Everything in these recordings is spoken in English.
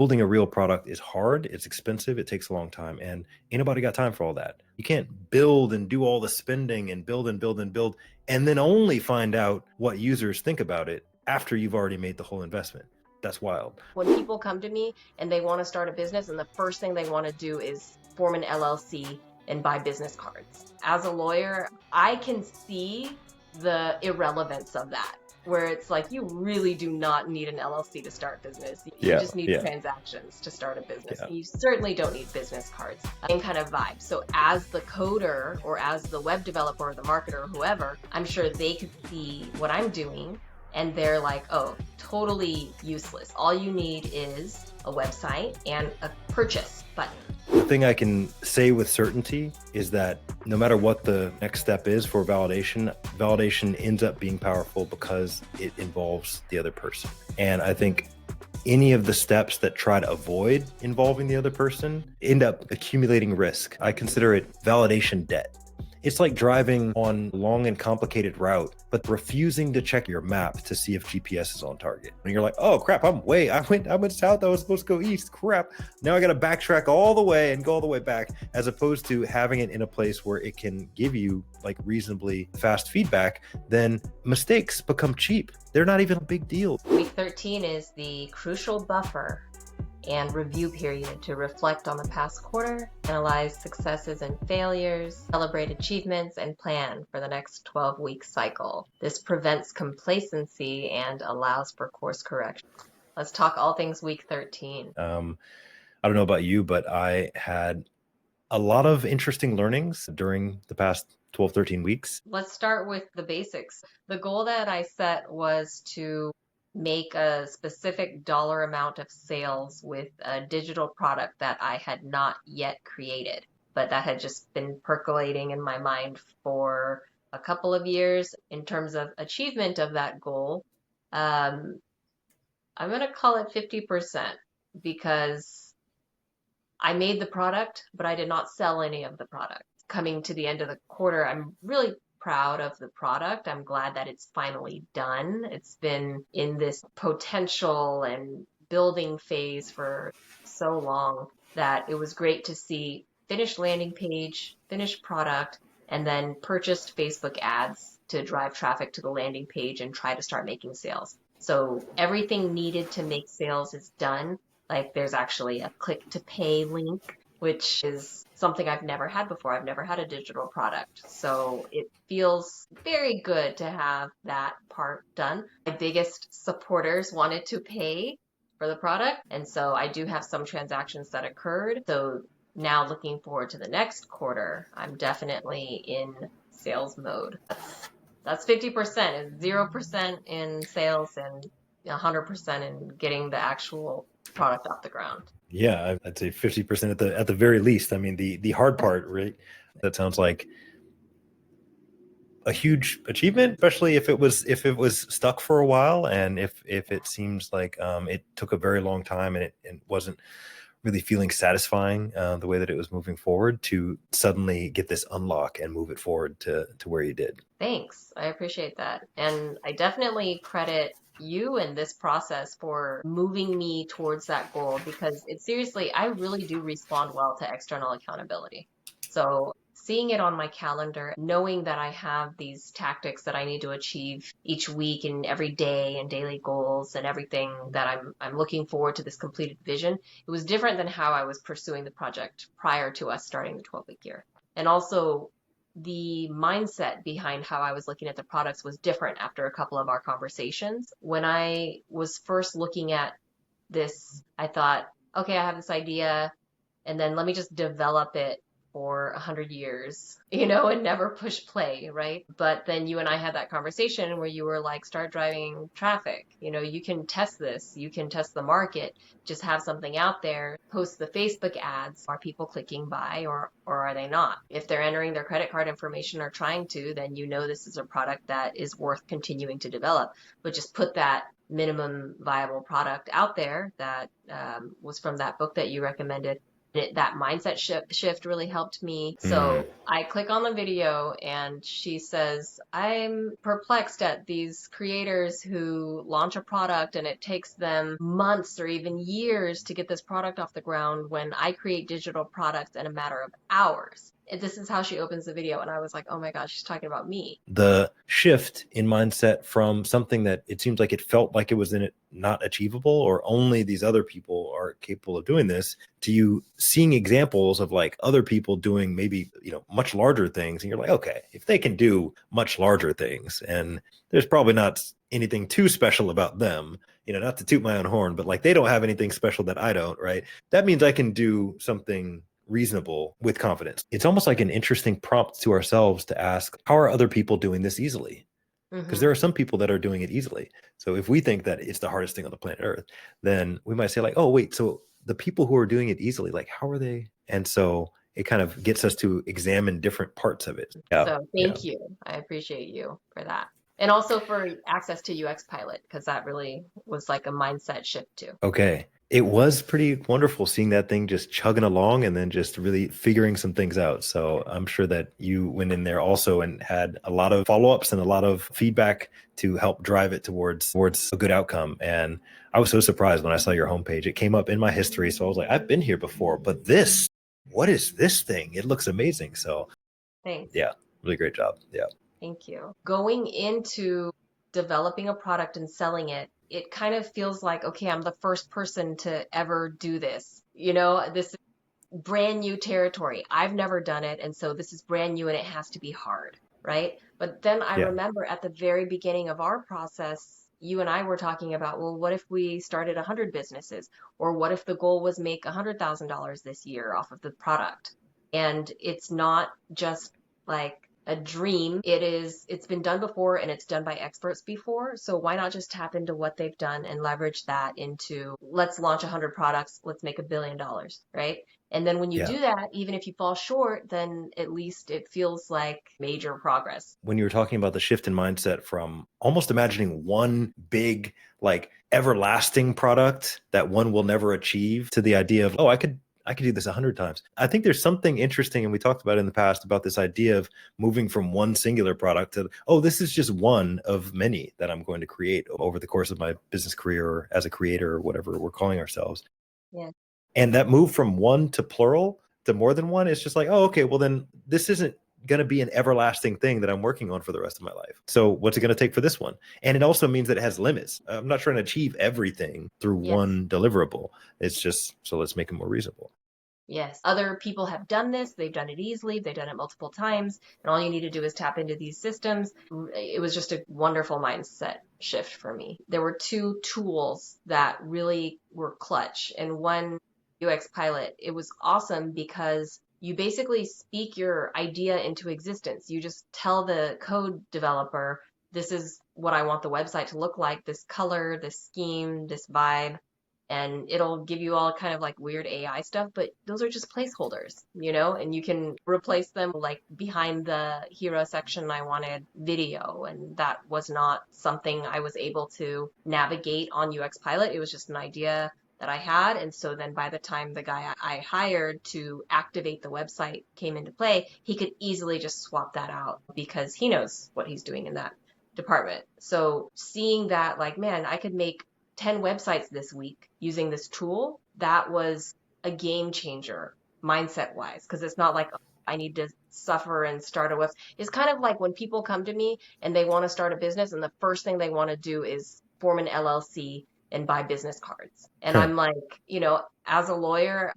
Building a real product is hard, it's expensive, it takes a long time, and ain't nobody got time for all that. You can't build and do all the spending and build and build and build, and then only find out what users think about it after you've already made the whole investment. That's wild. When people come to me and they want to start a business, and the first thing they want to do is form an LLC and buy business cards. As a lawyer, I can see the irrelevance of that, where it's like you really do not need an LLC to start business. You Yeah, just need yeah, transactions to start a business. yeah. You certainly don't need business cards. Same kind of vibe. So as the coder or as the web developer or the marketer or whoever, I'm sure they could see what I'm doing and they're like, oh, totally useless. All you need is a website and a purchase button. The thing I can say with certainty is that no matter what the next step is for validation, validation ends up being powerful because it involves the other person. And I think any of the steps that try to avoid involving the other person end up accumulating risk. I consider it validation debt. It's like driving on a long and complicated route, but refusing to check your map to see if GPS is on target. And you're like, oh crap, I went south, I was supposed to go east, crap. Now I gotta backtrack all the way and go all the way back, as opposed to having it in a place where it can give you like reasonably fast feedback. Then mistakes become cheap. They're not even a big deal. Week 13 is the crucial buffer and review period to reflect on the past quarter, analyze successes and failures, celebrate achievements, and plan for the next 12-week cycle. This prevents complacency and allows for course correction. Let's talk all things week 13. I don't know about you, but I had a lot of interesting learnings during the past 12, 13 weeks. Let's start with the basics. The goal that I set was to make a specific dollar amount of sales with a digital product that I had not yet created, but that had just been percolating in my mind for a couple of years. In terms of achievement of that goal, I'm going to call it 50% because I made the product, but I did not sell any of the product. Coming to the end of the quarter, I'm really proud of the product. I'm glad that it's finally done. It's been in this potential and building phase for so long that it was great to see finished landing page, finished product, and then purchased Facebook ads to drive traffic to the landing page and try to start making sales. So everything needed to make sales is done. Like there's actually a click to pay link, which is something I've never had before. I've never had a digital product. So it feels very good to have that part done. My biggest supporters wanted to pay for the product. And so I do have some transactions that occurred. So now looking forward to the next quarter, I'm definitely in sales mode. That's 50%, and 0% in sales and 100% in getting the actual product off the ground. Yeah, I'd say 50% at the very least. I mean, the hard part, right? That sounds like a huge achievement, especially if it was stuck for a while, and if it seems like it took a very long time and it wasn't really feeling satisfying the way that it was moving forward, to suddenly get this unlock and move it forward to where you did. Thanks. I appreciate that. And I definitely credit you in this process for moving me towards that goal, because it seriously, I really do respond well to external accountability. So seeing it on my calendar, knowing that I have these tactics that I need to achieve each week and every day and daily goals and everything that I'm looking forward to this completed vision, it was different than how I was pursuing the project prior to us starting the 12-week year. And also the mindset behind how I was looking at the products was different after a couple of our conversations. When I was first looking at this, I thought, okay, I have this idea, and then let me just develop it for 100 years, and never push play, right? But then you and I had that conversation where you were like, start driving traffic. You can test this, you can test the market, just have something out there, post the Facebook ads. Are people clicking buy or are they not? If they're entering their credit card information or trying to, then this is a product that is worth continuing to develop. But just put that minimum viable product out there that was from that book that you recommended. That mindset shift really helped me. Mm. So I click on the video and she says, I'm perplexed at these creators who launch a product and it takes them months or even years to get this product off the ground when I create digital products in a matter of hours. And this is how she opens the video. And I was like, oh my gosh, she's talking about me. The shift in mindset from something that it seems like it felt like it was in it not achievable or only these other people are capable of doing this, to you seeing examples of like other people doing maybe, much larger things. And you're like, okay, if they can do much larger things and there's probably not anything too special about them, not to toot my own horn, but like they don't have anything special that I don't, right? That means I can do something reasonable with confidence. It's almost like an interesting prompt to ourselves to ask, how are other people doing this easily? Because there are some people that are doing it easily. So if we think that it's the hardest thing on the planet Earth, then we might say like, oh, wait, so the people who are doing it easily, like, how are they? And so it kind of gets us to examine different parts of it. Yeah. So thank you. I appreciate you for that. And also for access to UX Pilot, because that really was like a mindset shift too. Okay. It was pretty wonderful seeing that thing just chugging along and then just really figuring some things out. So I'm sure that you went in there also and had a lot of follow-ups and a lot of feedback to help drive it towards a good outcome. And I was so surprised when I saw your homepage. It came up in my history. So I was like, I've been here before, but what is this thing? It looks amazing. So Thanks. yeah, really great job. Yeah. Thank you. Going into developing a product and selling it, it kind of feels like, okay, I'm the first person to ever do this. This is brand new territory. I've never done it. And so this is brand new and it has to be hard, right? But then I remember at the very beginning of our process, you and I were talking about, well, what if we started 100 businesses? Or what if the goal was make $100,000 this year off of the product? And it's not just like a dream. It's been done before and it's done by experts before. So why not just tap into what they've done and leverage that into, let's launch 100 products, let's make $1 billion, right? And then when you do that, even if you fall short, then at least it feels like major progress. When you were talking about the shift in mindset from almost imagining one big, like everlasting product that one will never achieve to the idea of, oh, I could do this 100 times. I think there's something interesting, and we talked about it in the past, about this idea of moving from one singular product to, oh, this is just one of many that I'm going to create over the course of my business career or as a creator or whatever we're calling ourselves. Yeah. And that move from one to plural to more than one is just like, oh, okay, well then this isn't going to be an everlasting thing that I'm working on for the rest of my life. So what's it going to take for this one? And it also means that it has limits. I'm not trying to achieve everything through one deliverable. It's just, so let's make it more reasonable. Yes, other people have done this. They've done it easily. They've done it multiple times. And all you need to do is tap into these systems. It was just a wonderful mindset shift for me. There were two tools that really were clutch. And one, UX Pilot, it was awesome because you basically speak your idea into existence. You just tell the code developer, this is what I want the website to look like, this color, this scheme, this vibe. And it'll give you all kind of like weird AI stuff, but those are just placeholders, and you can replace them. Like behind the hero section, I wanted video, and that was not something I was able to navigate on UX Pilot. It was just an idea that I had. And so then by the time the guy I hired to activate the website came into play, he could easily just swap that out because he knows what he's doing in that department. So seeing that, like, man, I could make 10 websites this week using this tool, that was a game changer mindset wise, because it's not like, oh, I need to suffer and start a website. It's kind of like when people come to me and they want to start a business and the first thing they want to do is form an LLC and buy business cards. And I'm like, as a lawyer,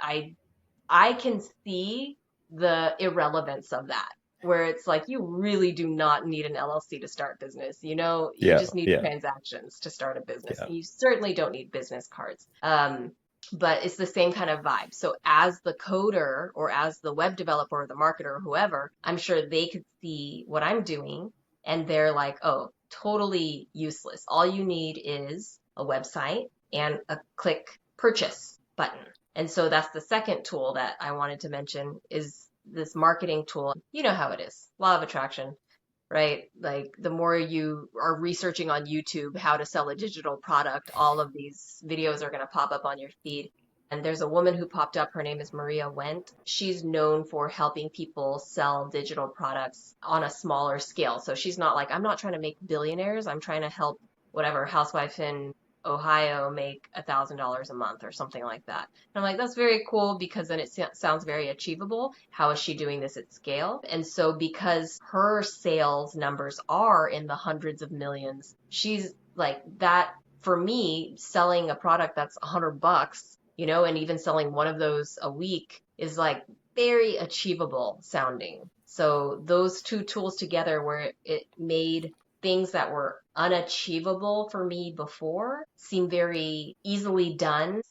I can see the irrelevance of that, where it's like, you really do not need an LLC to start business. You just need transactions to start a business. You certainly don't need business cards. But it's the same kind of vibe. So as the coder or as the web developer or the marketer or whoever, I'm sure they could see what I'm doing and they're like, oh, totally useless. All you need is a website and a click purchase button. And so that's the second tool that I wanted to mention, is this marketing tool. You know how it is, law of attraction, right? Like the more you are researching on YouTube how to sell a digital product, all of these videos are going to pop up on your feed. And there's a woman who popped up. Her name is Maria Wendt. She's known for helping people sell digital products on a smaller scale. So she's not like, I'm not trying to make billionaires. I'm trying to help whatever housewife in Ohio make $1,000 a month or something like that. And I'm like, that's very cool because then it sounds very achievable. How is she doing this at scale? And so because her sales numbers are in the hundreds of millions, she's like that for me, selling a product that's $100, and even selling one of those a week is like very achievable sounding. So those two tools together where it made things that were unachievable for me before seem very easily done.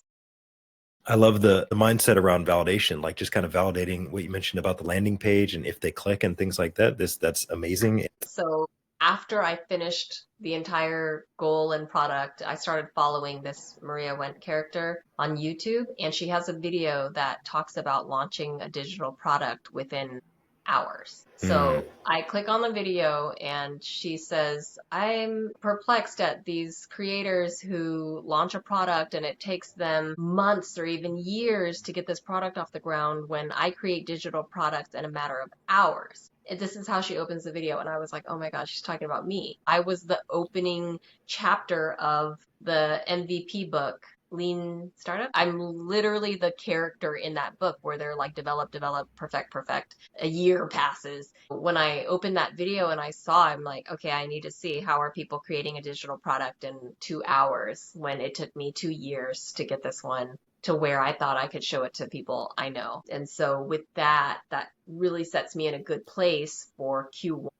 I love the mindset around validation, like just kind of validating what you mentioned about the landing page and if they click and things like that. That's amazing. So after I finished the entire goal and product, I started following this Maria Wendt character on YouTube, and she has a video that talks about launching a digital product within hours. Mm. So I click on the video and she says, I'm perplexed at these creators who launch a product and it takes them months or even years to get this product off the ground when I create digital products in a matter of hours. And this is how she opens the video. And I was like, oh my gosh, she's talking about me. I was the opening chapter of the MVP book, Lean Startup. I'm literally the character in that book where they're like, develop, develop, perfect, perfect. A year passes. When I opened that video and I saw, I'm like, okay, I need to see how are people creating a digital product in 2 hours when it took me 2 years to get this one to where I thought I could show it to people I know. And so with that, that really sets me in a good place for Q1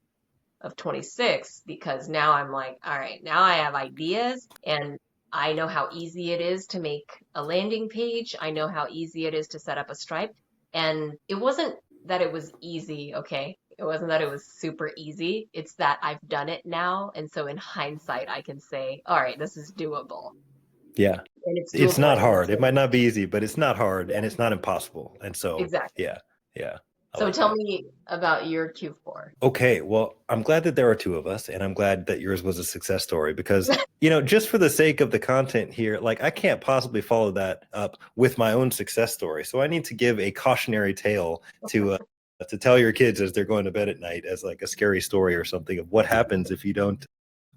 of 26 because now I'm like, all right, now I have ideas and I know how easy it is to make a landing page. I know how easy it is to set up a Stripe. And it wasn't that it was easy, okay? It wasn't that it was super easy. It's that I've done it now. And so in hindsight, I can say, all right, this is doable. Yeah. And it's It's doable not in hard. It literally, might not be easy, but it's not hard yeah, and it's not impossible. And so, exactly. yeah, yeah, I So like tell that. me about your Q4. Okay, well, I'm glad that there are two of us, and I'm glad that yours was a success story because, just for the sake of the content here, like I can't possibly follow that up with my own success story. So I need to give a cautionary tale to tell your kids as they're going to bed at night as like a scary story or something of what happens if you don't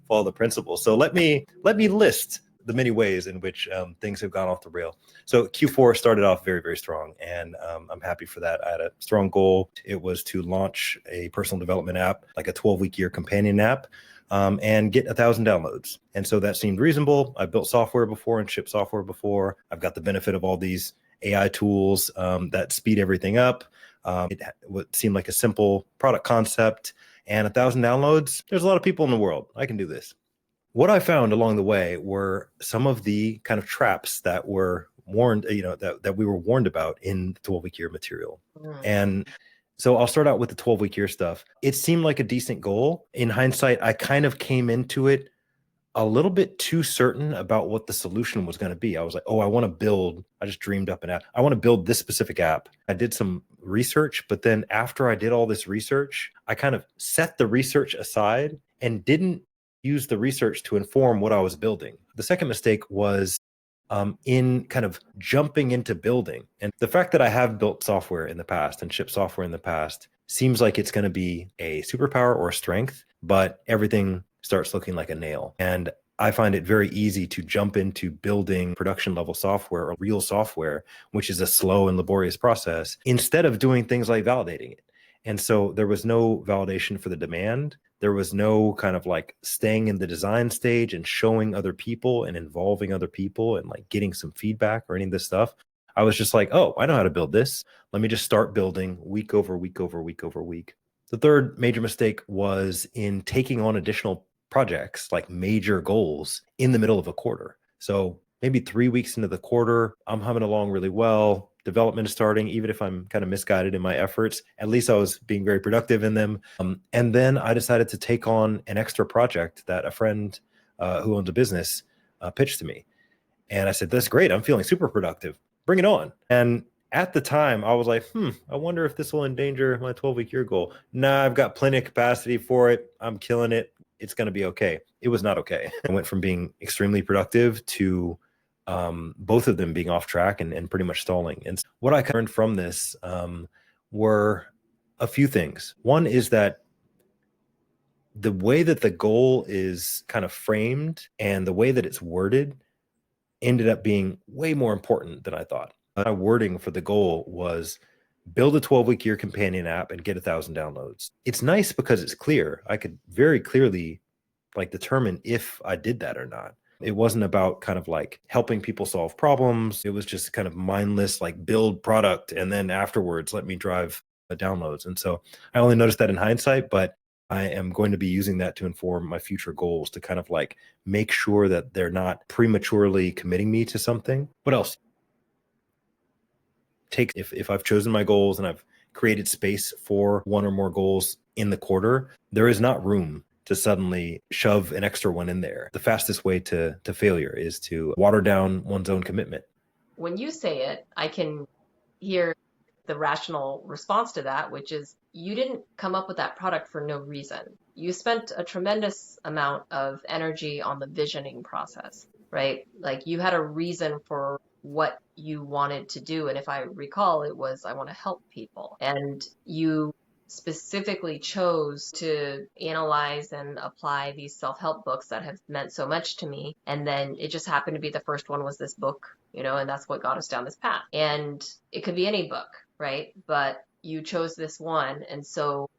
follow the principles. So let me list the many ways in which things have gone off the rail. So Q4 started off very, very strong, and I'm happy for that. I had a strong goal. It was to launch a personal development app, like a 12-week year companion app, and get 1,000 downloads. And so that seemed reasonable. I built software before and shipped software before. I've got the benefit of all these AI tools that speed everything up. It would seem like a simple product concept, and 1,000 downloads. There's a lot of people in the world. I can do this. What I found along the way were some of the kind of traps that were warned, that we were warned about in the 12-week year material. Mm. And so I'll start out with the 12-week year stuff. It seemed like a decent goal. In hindsight, I kind of came into it a little bit too certain about what the solution was going to be. I was like, oh, I just dreamed up an app. I want to build this specific app. I did some research, but then after I did all this research, I kind of set the research aside and didn't use the research to inform what I was building. The second mistake was in kind of jumping into building. And the fact that I have built software in the past and shipped software in the past seems like it's going to be a superpower or a strength, but everything starts looking like a nail. And I find it very easy to jump into building production level software or real software, which is a slow and laborious process, instead of doing things like validating it. And so there was no validation for the demand. There was no kind of like staying in the design stage and showing other people and involving other people and like getting some feedback or any of this stuff. I was just like, oh, I know how to build this. Let me just start building week over week over week over week. The third major mistake was in taking on additional projects, like major goals in the middle of a quarter. So maybe 3 weeks into the quarter, I'm humming along really well. Development is starting, even if I'm kind of misguided in my efforts. At least I was being very productive in them. And then I decided to take on an extra project that a friend who owns a business pitched to me. And I said, that's great. I'm feeling super productive. Bring it on. And at the time, I was like, I wonder if this will endanger my 12-week year goal. Nah, I've got plenty of capacity for it. I'm killing it. It's going to be okay. It was not okay. I went from being extremely productive to both of them being off track and pretty much stalling. And what I learned from this were a few things. One is that the way that the goal is kind of framed and the way that it's worded ended up being way more important than I thought. My wording for the goal was build a 12-week year companion app and get 1,000 downloads. It's nice because it's clear. I could very clearly like determine if I did that or not. It wasn't about kind of like helping people solve problems. It was just kind of mindless, like build product and then afterwards let me drive the downloads. And so I only noticed that in hindsight, but I am going to be using that to inform my future goals to kind of like make sure that they're not prematurely committing me to something. What else? If I've chosen my goals and I've created space for one or more goals in the quarter, there is not room to suddenly shove an extra one in there. The fastest way to failure is to water down one's own commitment. When you say it, I can hear the rational response to that, which is you didn't come up with that product for no reason. You spent a tremendous amount of energy on the visioning process, right? Like you had a reason for what you wanted to do. And if I recall, it was, I want to help people. And you specifically chose to analyze and apply these self-help books that have meant so much to me. And then it just happened to be the first one was this book, and that's what got us down this path. And it could be any book, right? But you chose this one. And so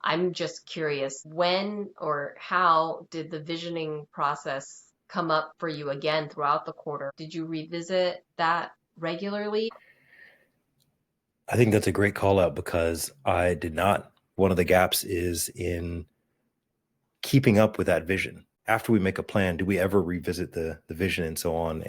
I'm just curious, when or how did the visioning process come up for you again throughout the quarter? Did you revisit that regularly? I think that's a great call out because I did not. One of the gaps is in keeping up with that vision. After we make a plan, do we ever revisit the vision and so on?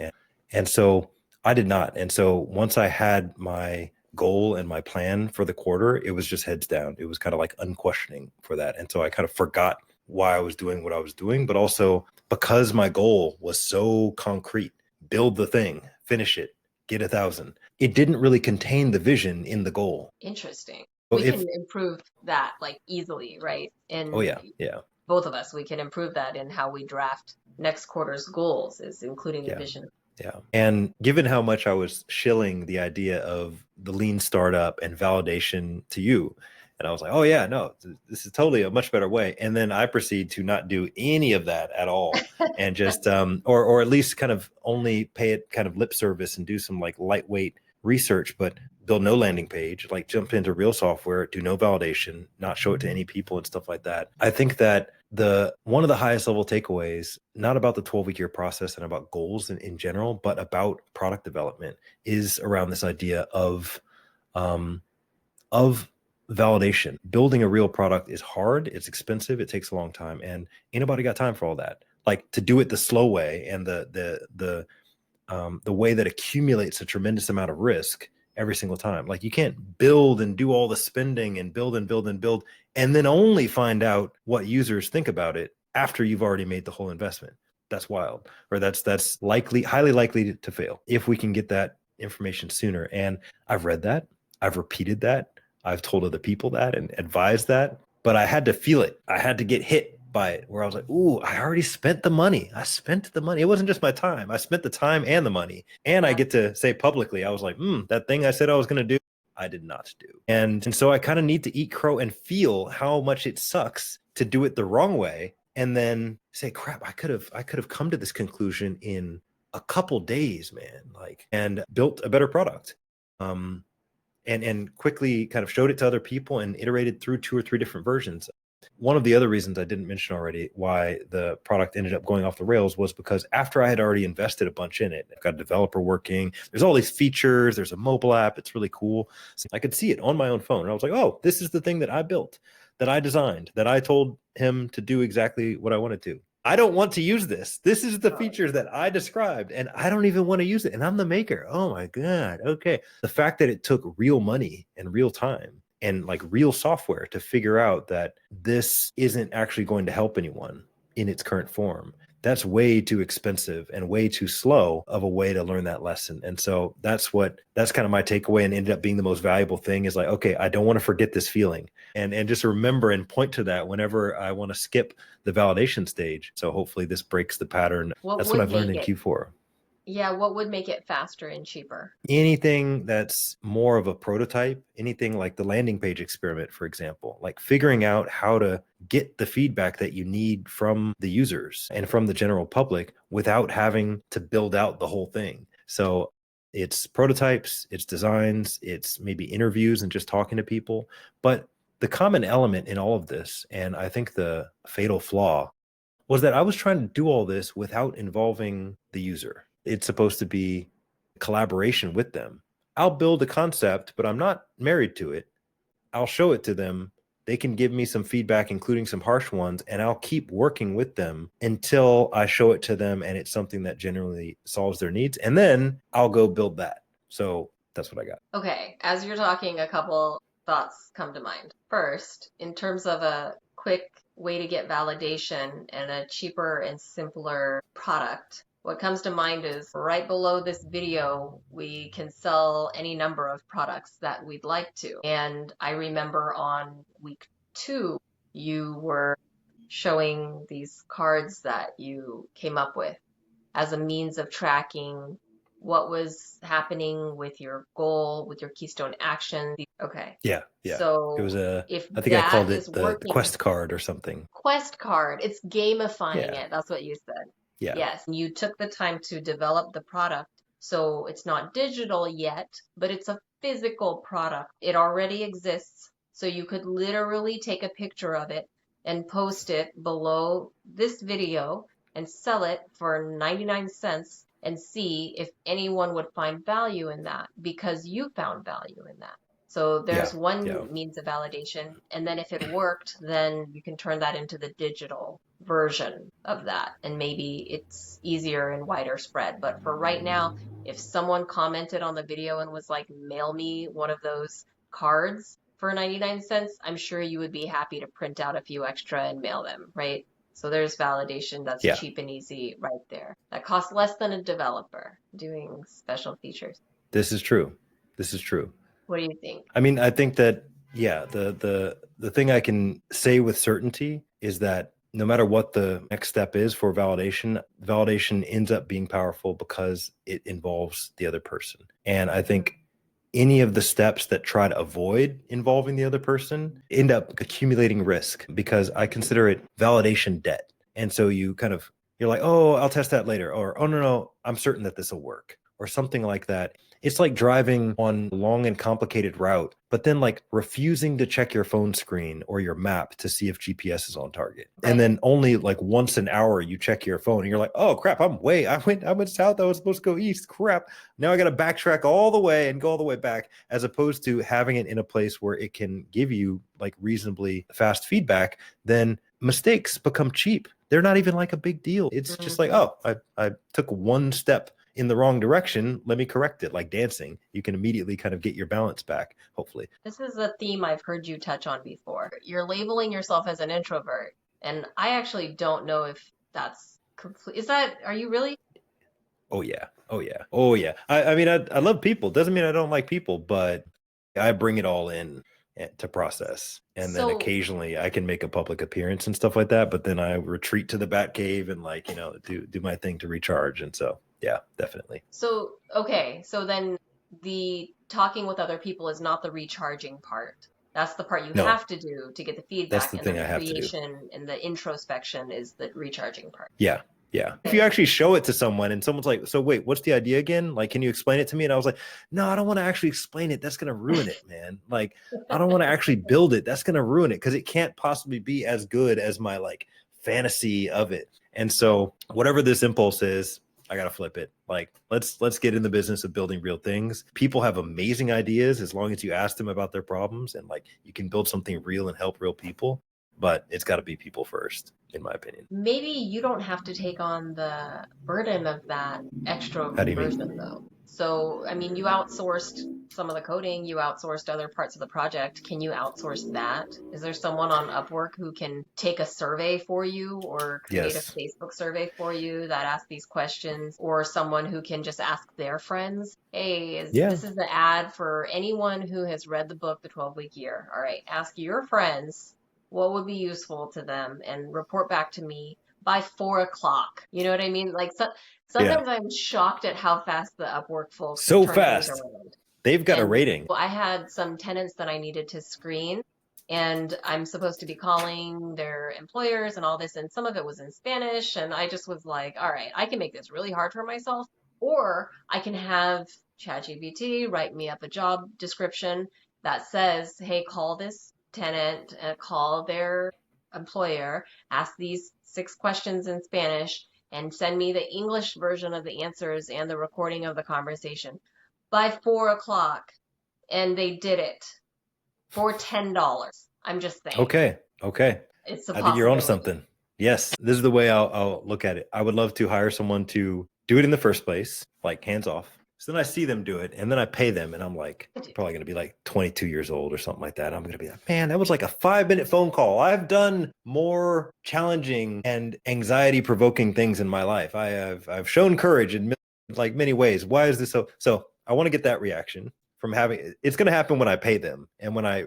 And so I did not. And so once I had my goal and my plan for the quarter, it was just heads down. It was kind of like unquestioning for that. And so I kind of forgot why I was doing what I was doing, but also because my goal was so concrete, build the thing, finish it, get 1,000. It didn't really contain the vision in the goal. Interesting. So We can improve that like easily, right? oh And yeah, both of us, we can improve that in how we draft next quarter's goals, is including the yeah. vision. Yeah. And given how much I was shilling the idea of the lean startup and validation to you, and I was like, oh yeah, no, this is totally a much better way. And then I proceed to not do any of that at all and just, or at least kind of only pay it kind of lip service and do some like lightweight research, but build no landing page, like jump into real software, do no validation, not show it to any people and stuff like that. I think that one of the highest level takeaways, not about the 12-week year process and about goals in general, but about product development, is around this idea of validation. Building a real product is hard, it's expensive, it takes a long time, and ain't nobody got time for all that. Like to do it the slow way and the way that accumulates a tremendous amount of risk every single time. Like you can't build and do all the spending and build and build and build and then only find out what users think about it after you've already made the whole investment. That's wild, or that's highly likely to fail if we can get that information sooner. And I've read that, I've repeated that, I've told other people that and advised that, but I had to feel it. I had to get hit by it where I was like, ooh, I already spent the money. I spent the money. It wasn't just my time. I spent the time and the money. And I get to say publicly, I was like, that thing I said I was going to do, I did not do. And so I kind of need to eat crow and feel how much it sucks to do it the wrong way. And then say, crap, I could have come to this conclusion in a couple days, man, and built a better product. And quickly kind of showed it to other people and iterated through 2 or 3 different versions. One of the other reasons I didn't mention already why the product ended up going off the rails was because after I had already invested a bunch in it, I've got a developer working, there's all these features, there's a mobile app, it's really cool. So I could see it on my own phone. And I was like, oh, this is the thing that I built, that I designed, that I told him to do exactly what I wanted to. I don't want to use this. This is the features that I described, and I don't even want to use it. And I'm the maker. Oh my God. Okay. The fact that it took real money and real time and like real software to figure out that this isn't actually going to help anyone in its current form, that's way too expensive and way too slow of a way to learn that lesson. And so that's kind of my takeaway, and ended up being the most valuable thing is like, okay, I don't want to forget this feeling and just remember and point to that whenever I want to skip the validation stage. So hopefully this breaks the pattern. That's what I've learned in Q4. Yeah, what would make it faster and cheaper? Anything that's more of a prototype, anything like the landing page experiment, for example, like figuring out how to get the feedback that you need from the users and from the general public without having to build out the whole thing. So it's prototypes, it's designs, it's maybe interviews and just talking to people. But the common element in all of this, and I think the fatal flaw, was that I was trying to do all this without involving the user. It's supposed to be collaboration with them. I'll build a concept, but I'm not married to it. I'll show it to them. They can give me some feedback, including some harsh ones, and I'll keep working with them until I show it to them and it's something that generally solves their needs. And then I'll go build that. So that's what I got. Okay, as you're talking, a couple thoughts come to mind. First, in terms of a quick way to get validation and a cheaper and simpler product, what comes to mind is right below this video, we can sell any number of products that we'd like to. And I remember on week 2, you were showing these cards that you came up with as a means of tracking what was happening with your goal, with your keystone action. Okay. Yeah, yeah. It was So if I think I that called is it the working, quest card or something. quest card, it's gamifying Yeah, it. That's what you said. yeah, Yes. You took the time to develop the product. So it's not digital yet, but it's a physical product. It already exists. So you could literally take a picture of it and post it below this video and sell it for 99 cents and see if anyone would find value in that because you found value in that. So yeah, there's yeah. one means of validation. And then if it worked, then you can turn that into the digital version of that. And maybe it's easier and wider spread. But for right now, if someone commented on the video and was like, mail me one of those cards for 99 cents, I'm sure you would be happy to print out a few extra and mail them, right? So there's validation that's Yeah. cheap and easy right there. That costs less than a developer doing special features. This is true. This is true. What do you think? I mean, I think that yeah, the thing I can say with certainty is that no matter what the next step is for validation, validation ends up being powerful because it involves the other person. And I think any of the steps that try to avoid involving the other person end up accumulating risk because I consider it validation debt. And so you're like, oh, I'll test that later, or oh no, I'm certain that this will work, or something like that. It's like driving on a long and complicated route, but then like refusing to check your phone screen or your map to see if GPS is on target. And then only like once an hour you check your phone and you're like, oh crap, I went south, I was supposed to go east. Crap. Now I got to backtrack all the way and go all the way back, as opposed to having it in a place where it can give you like reasonably fast feedback. Then mistakes become cheap. They're not even like a big deal. It's just like, oh, I took one step in the wrong direction. Let me correct it. Like dancing, you can immediately kind of get your balance back, hopefully. This is a theme I've heard you touch on before. You're labeling yourself as an introvert, and I actually don't know if that's complete. Are you really? Oh yeah. Oh yeah. Oh yeah. I mean, I love people. Doesn't mean I don't like people, but I bring it all in to process. And then So, occasionally I can make a public appearance and stuff like that. But then I retreat to the bat cave and like, do my thing to recharge. And so, yeah, definitely. okay. So then the talking with other people is not the recharging part. That's the part you No, have to do to get the that's feedback, the and then thing I the have to do. creation and the introspection is the recharging part. Yeah. Yeah. If you actually show it to someone and someone's like, so wait, what's the idea again? Like, can you explain it to me? And I was like, no, I don't want to actually explain it. That's going to ruin it, man. Like, I don't want to actually build it. That's going to ruin it because it can't possibly be as good as my like fantasy of it. And so whatever this impulse is, I got to flip it. Like, let's get in the business of building real things. People have amazing ideas as long as you ask them about their problems, and like you can build something real and help real people, but it's got to be people first, in my opinion. Maybe you don't have to take on the burden of that extra How do you version mean? though. So, I mean, you outsourced some of the coding, you outsourced other parts of the project. Can you outsource that? Is there someone on Upwork who can take a survey for you or create a Yes. Facebook survey for you that asks these questions, or someone who can just ask their friends, hey, Yeah. this is the ad for anyone who has read the book, The 12-Week Year. All right, ask your friends what would be useful to them and report back to me by 4 o'clock. You know what I mean? Like Yeah. sometimes I'm shocked at how fast the Upwork folks So turn things fast. around. They've got a And rating. I had some tenants that I needed to screen, and I'm supposed to be calling their employers and all this, and some of it was in Spanish, and I just was like, all right, I can make this really hard for myself, or I can have ChatGPT write me up a job description that says, hey, call this tenant, call their employer, ask these 6 questions in Spanish, and send me the English version of the answers and the recording of the conversation by 4 o'clock, and they did it for $10. I'm just saying, Okay. Okay. it's a I think you're onto possibility. something. Yes. This is the way I'll look at it. I would love to hire someone to do it in the first place, like hands off. So then I see them do it and then I pay them and I'm like, probably going to be like 22 years old or something like that. I'm going to be like, man, that was like a 5-minute phone call. I've done more challenging and anxiety provoking things in my life. I've shown courage in like many ways. Why is this so I want to get that reaction from having it's going to happen when I pay them. And when I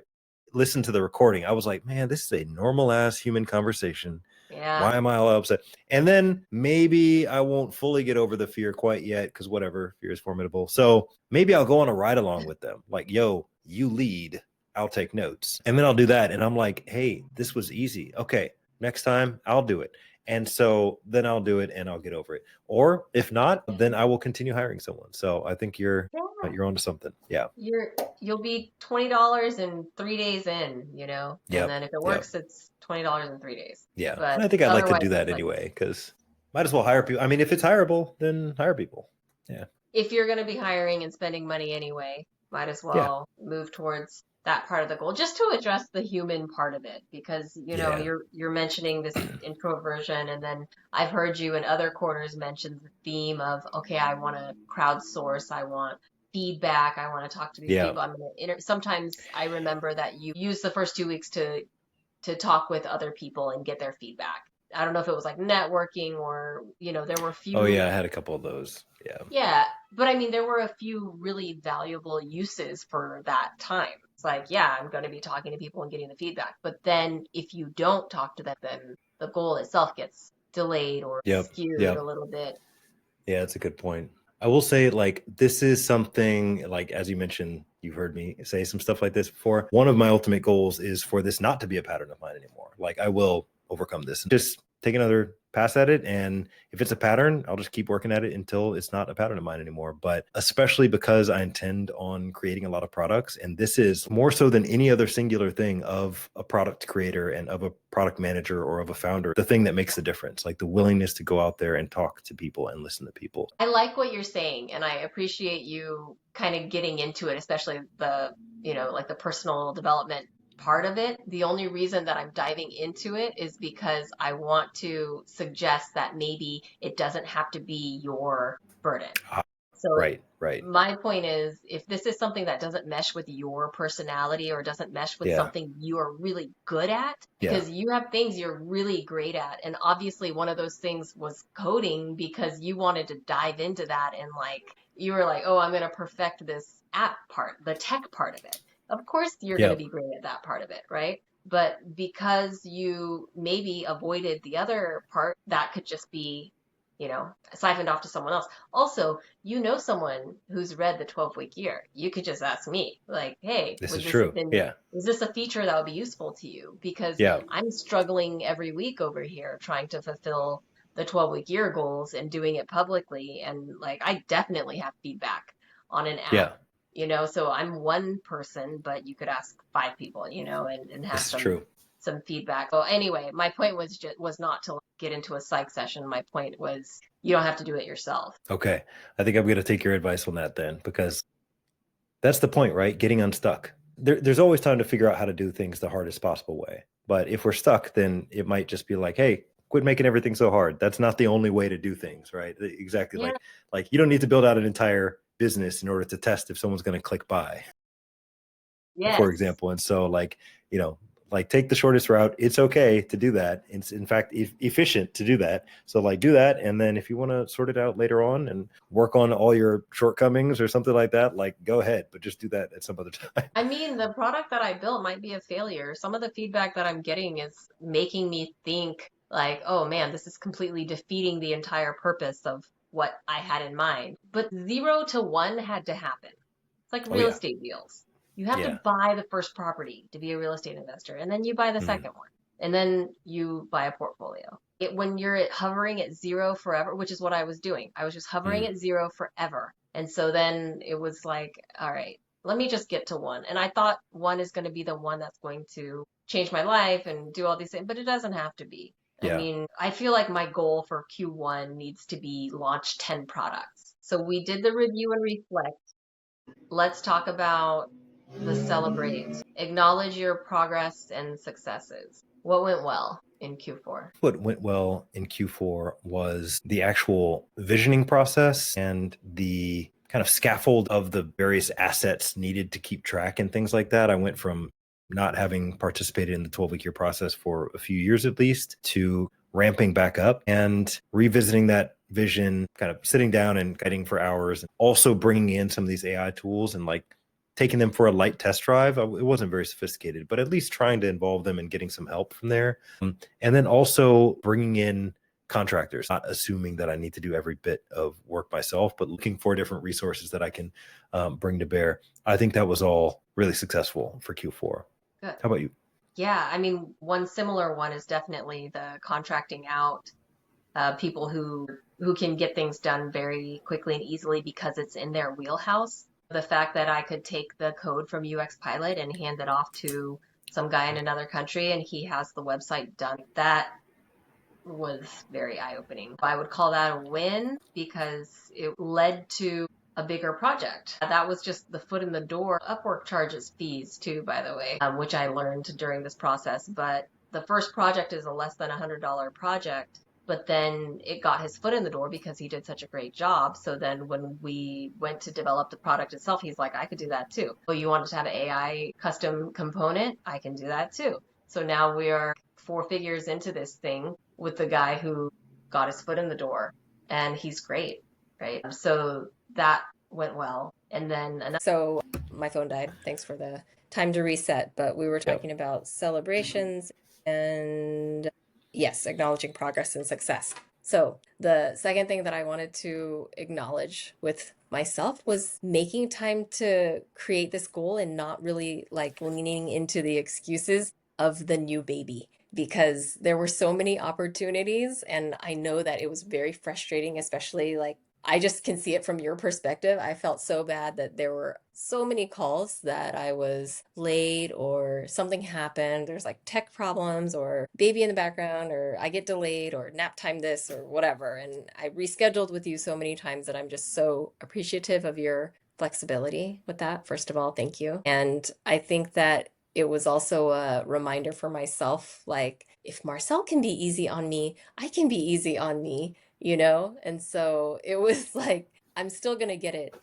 listen to the recording, I was like, man, this is a normal ass human conversation. Yeah. Why am I all upset? And then maybe I won't fully get over the fear quite yet because whatever, fear is formidable. So maybe I'll go on a ride along with them. Like, yo, you lead, I'll take notes. And then I'll do that. And I'm like, hey, this was easy. Okay, next time I'll do it. And so then I'll do it and I'll get over it. Or if not, then I will continue hiring someone. So I think you're Yeah. onto something. Yeah. You'll be $20 in 3 days in, and Yep. then if it Yep. works, it's $20 in 3 days. Yeah. And But I think I'd like to otherwise, do that it's like, anyway because might as well hire people. I mean, if it's hireable, then hire people. Yeah. if you're going to be hiring and spending money anyway, might as Yeah. well move towards that part of the goal just to address the human part of it because Yeah. you're mentioning this introversion, and then I've heard you in other quarters mention the theme of, okay, I want to crowdsource, I want feedback, I want to talk to these Yeah. people. I'm gonna sometimes I remember that you use the first 2 weeks to talk with other people and get their feedback. I don't know if it was like networking or there were a Oh few. yeah, I had a couple of those. Yeah. Yeah, but I mean, there were a few really valuable uses for that time. It's like, yeah, I'm going to be talking to people and getting the feedback. But then if you don't talk to them, then the goal itself gets delayed or Yep. skewed a Yep. little bit. Yeah, that's a good point. I will say, like, this is something, like, as you mentioned, you've heard me say some stuff like this before. One of my ultimate goals is for this not to be a pattern of mine anymore. Like, I will overcome this. Just take another pass at it. And if it's a pattern, I'll just keep working at it until it's not a pattern of mine anymore. But especially because I intend on creating a lot of products. And this is more so than any other singular thing of a product creator and of a product manager or of a founder, the thing that makes the difference, like the willingness to go out there and talk to people and listen to people. I like what you're saying, and I appreciate you kind of getting into it, especially like the personal development part of it. The only reason that I'm diving into it is because I want to suggest that maybe it doesn't have to be your burden. So Right, right. my point is, if this is something that doesn't mesh with your personality or doesn't mesh with Yeah, something you are really good at, yeah, because you have things you're really great at, and obviously one of those things was coding because you wanted to dive into that and like you were like, oh, I'm going to perfect this app part, the tech part of it. Of course, you're going yeah. to be great at that part of it, right? But because you maybe avoided the other part, that could just be, siphoned off to someone else. Also, someone who's read the 12-week year. You could just ask me, like, hey, This would is this have true. been, Yeah, is this a feature that would be useful to you? Because yeah, I'm struggling every week over here trying to fulfill the 12-week year goals and doing it publicly. And like, I definitely have feedback on an app. yeah. So I'm one person, but you could ask 5 people, and have This is some true. feedback. So anyway, my point was not to get into a psych session. My point was you don't have to do it yourself. Okay. I think I'm going to take your advice on that then, because that's the point, right? Getting unstuck. There's always time to figure out how to do things the hardest possible way. But if we're stuck, then it might just be like, hey, quit making everything so hard. That's not the only way to do things, right? Exactly. Yeah. Like you don't need to build out an entire business in order to test if someone's going to click buy, for Yes. example. And so like take the shortest route. It's okay to do that. It's in fact efficient to do that. So like do that. And then if you want to sort it out later on and work on all your shortcomings or something like that, like go ahead, but just do that at some other time. I mean, the product that I built might be a failure. Some of the feedback that I'm getting is making me think like, oh man, this is completely defeating the entire purpose of what I had in mind. But 0 to 1 had to happen. It's like Oh real yeah. estate deals. You have to Yeah. buy the first property to be a real estate investor, and then you buy the Mhm. second one, and then you buy a portfolio. When you're hovering at 0 forever, which is what I was doing, I was just hovering Mhm. at 0 forever. And so then it was like, all right, let me just get to 1. And I thought 1 is going to be the one that's going to change my life and do all these things, but it doesn't have to be. I Yeah. mean, I feel like my goal for Q1 needs to be launch 10 products. So we did the review and reflect. Let's talk about the celebrate. Acknowledge your progress and successes. What went well in Q4? What went well in Q4 was the actual visioning process and the kind of scaffold of the various assets needed to keep track and things like that. I went from not having participated in the 12-week year process for a few years at least to ramping back up and revisiting that vision, kind of sitting down and guiding for hours, and also bringing in some of these AI tools and like taking them for a light test drive. It wasn't very sophisticated, but at least trying to involve them and getting some help from there. And then also bringing in contractors, not assuming that I need to do every bit of work myself, but looking for different resources that I can bring to bear. I think that was all really successful for Q4. Good. How about you? Yeah, I mean, one similar one is definitely the contracting out people who can get things done very quickly and easily because it's in their wheelhouse. The fact that I could take the code from UX Pilot and hand it off to some guy in another country and he has the website done, that was very eye-opening. I would call that a win because it led to a bigger project. That was just the foot in the door. Upwork charges fees too, by the way, which I learned during this process. But the first project is a less than $100 project. But then it got his foot in the door because he did such a great job. So then when we went to develop the product itself, he's like, I could do that too. Oh, you wanted to have an AI custom component? I can do that too. So now we are 4 figures into this thing with the guy who got his foot in the door, and he's great, right? So that went well. And then another. So my phone died. Thanks for the time to reset. But we were Yep. talking about celebrations and yes, acknowledging progress and success. So the second thing that I wanted to acknowledge with myself was making time to create this goal and not really like leaning into the excuses of the new baby because there were so many opportunities and I know that it was very frustrating, especially like I just can see it from your perspective. I felt so bad that there were so many calls that I was late or something happened. There's like tech problems or baby in the background or I get delayed or nap time this or whatever. And I rescheduled with you so many times that I'm just so appreciative of your flexibility with that. First of all, thank you. And I think that it was also a reminder for myself like, if Marcel can be easy on me, I can be easy on me, you know? And so it was like, I'm still going to get it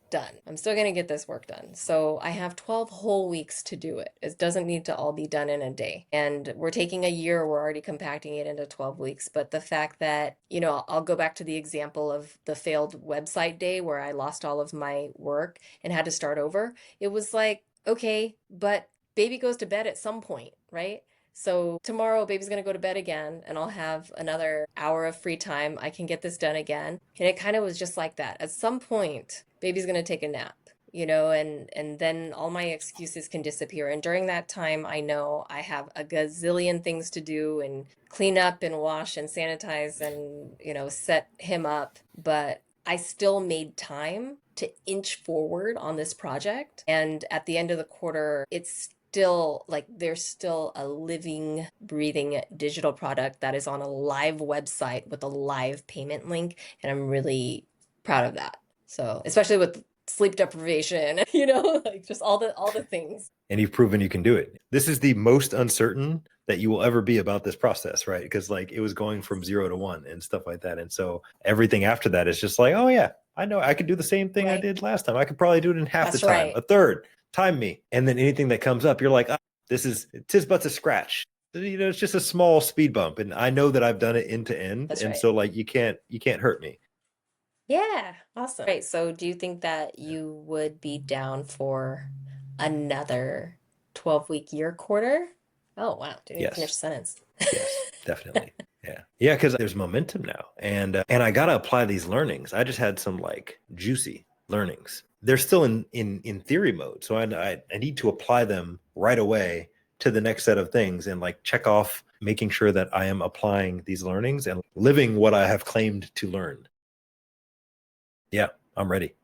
done. I'm still going to get this work done. So I have 12 whole weeks to do it. It doesn't need to all be done in a day. And we're taking a year, we're already compacting it into 12 weeks. But the fact that, you know, I'll go back to the example of the failed website day where I lost all of my work and had to start over. It was like, okay, but baby goes to bed at some point, right? So tomorrow, baby's going to go to bed again, and I'll have another hour of free time. I can get this done again. And it kind of was just like that. At some point, baby's going to take a nap, you know, and then all my excuses can disappear. And during that time, I know I have a gazillion things to do and clean up and wash and sanitize and, you know, set him up. But I still made time to inch forward on this project. And at the end of the quarter, it's still like there's still a living, breathing digital product that is on a live website with a live payment link. And I'm really proud of that. So, especially with sleep deprivation, you know, like just all the things. And you've proven you can do it. This is the most uncertain that you will ever be about this process, right? Because like it was going from 0 to 1 and stuff like that. And so everything after that is just like, oh yeah, I know I could do the same thing I Right. did last time. I could probably do it in half That's the time, right. a third, time me. And then anything that comes up, you're like, oh, this is tis but a scratch. You know, it's just a small speed bump. And I know that I've done it end to end. That's And right. so like you can't hurt me. Yeah, awesome. Right. So, do you think that you would be down for another 12-week year quarter? Oh, wow. Didn't even finish Yes. the sentence. Yes, definitely. Yeah, because there's momentum now, and I gotta apply these learnings. I just had some like juicy learnings. They're still in theory mode, so I need to apply them right away to the next set of things and like check off, making sure that I am applying these learnings and living what I have claimed to learn. Yeah, I'm ready.